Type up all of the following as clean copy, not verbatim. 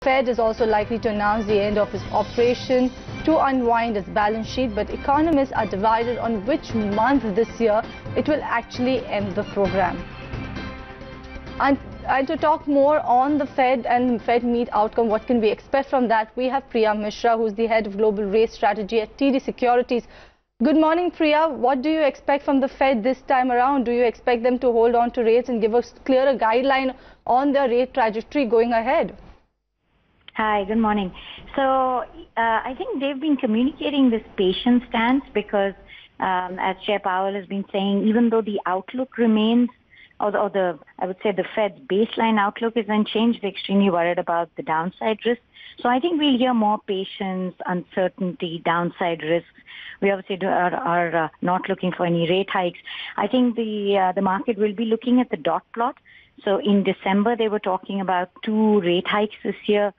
Fed is also likely to announce the end of its operation to unwind its balance sheet, but economists are divided on which month this year it will actually end the program. And to talk more on the Fed and Fed meet outcome, what can we expect from that, we have Priya Mishra, who's the head of global rate strategy at TD Securities. Good morning, Priya. What do you expect from the Fed this time around? Do you expect them to hold on to rates and give us clearer guideline on their rate trajectory going ahead? Hi, good morning. So I think they've been communicating this patient stance because, as Chair Powell has been saying, even though the outlook remains, I would say the Fed's baseline outlook is unchanged, they're extremely worried about the downside risk. So I think we'll hear more patience, uncertainty, downside risks. We obviously are not looking for any rate hikes. I think the market will be looking at the dot plot. So in December, they were talking about 2 rate hikes this year.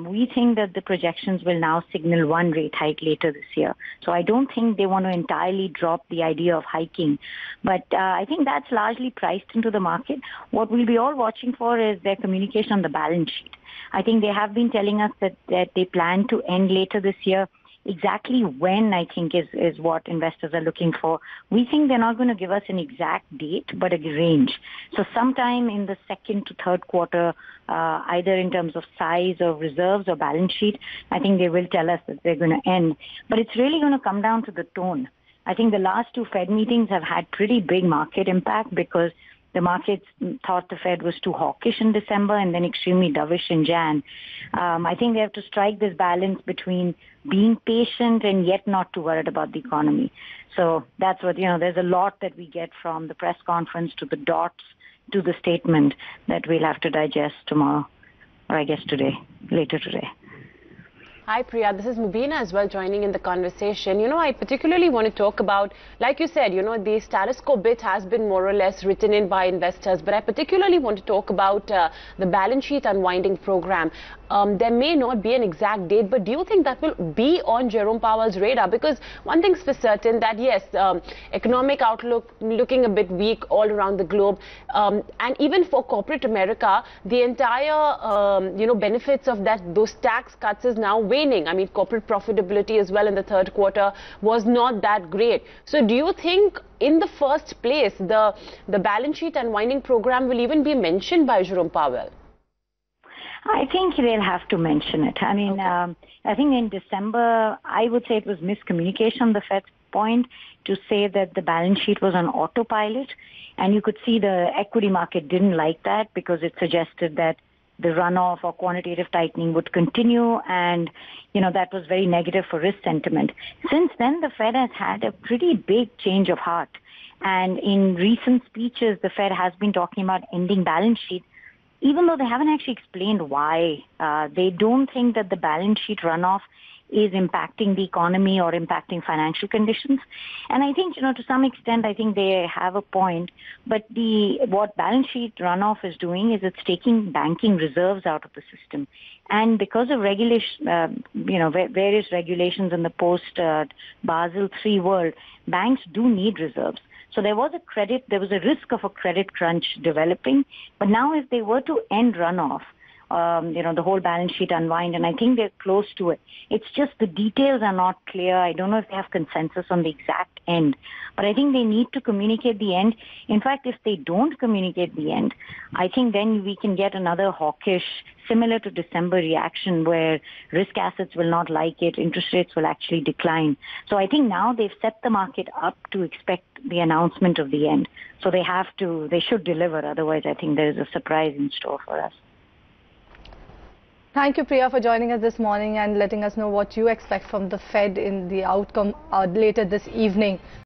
We think that the projections will now signal 1 rate hike later this year. So I don't think they want to entirely drop the idea of hiking. But I think that's largely priced into the market. What we'll be all watching for is their communication on the balance sheet. I think they have been telling us that they plan to end later this year. Exactly when, I think, is what investors are looking for. We think they're not going to give us an exact date, but a range. So sometime in the second to third quarter, either in terms of size of reserves or balance sheet, I think they will tell us that they're going to end. But it's really going to come down to the tone. I think the last 2 Fed meetings have had pretty big market impact because the markets thought the Fed was too hawkish in December and then extremely dovish in Jan. I think they have to strike this balance between being patient and yet not too worried about the economy. So that's what, there's a lot that we get from the press conference to the dots to the statement that we'll have to digest tomorrow, or I guess later today. Hi Priya, this is Mubina as well joining in the conversation. I particularly want to talk about, like you said, the status quo bit has been more or less written in by investors, but I particularly want to talk about the balance sheet unwinding program. There may not be an exact date, but do you think that will be on Jerome Powell's radar? Because one thing's for certain that yes, economic outlook looking a bit weak all around the globe, and even for corporate America, the entire benefits of those tax cuts is now waning. I mean, corporate profitability as well in the third quarter was not that great. So do you think in the first place the balance sheet unwinding program will even be mentioned by Jerome Powell? I think they'll have to mention it. I mean, okay. I think in December, I would say it was miscommunication on the Fed's point to say that the balance sheet was on autopilot. And you could see the equity market didn't like that because it suggested that the runoff or quantitative tightening would continue, and that was very negative for risk sentiment. Since then, the Fed has had a pretty big change of heart, and in recent speeches, the Fed has been talking about ending balance sheet, even though they haven't actually explained why. They don't think that the balance sheet runoff is impacting the economy or impacting financial conditions. And I think, to some extent, I think they have a point. But what balance sheet runoff is doing is it's taking banking reserves out of the system. And because of regulation, various regulations in the post-Basel III world, banks do need reserves. So there was a risk of a credit crunch developing. But now if they were to end runoff, the whole balance sheet unwind, and I think they're close to it. It's just the details are not clear. I don't know if they have consensus on the exact end, but I think they need to communicate the end. In fact, if they don't communicate the end, I think then we can get another hawkish, similar to December reaction where risk assets will not like it, interest rates will actually decline. So I think now they've set the market up to expect the announcement of the end. So they should deliver. Otherwise, I think there is a surprise in store for us. Thank you, Priya, for joining us this morning and letting us know what you expect from the Fed in the outcome later this evening.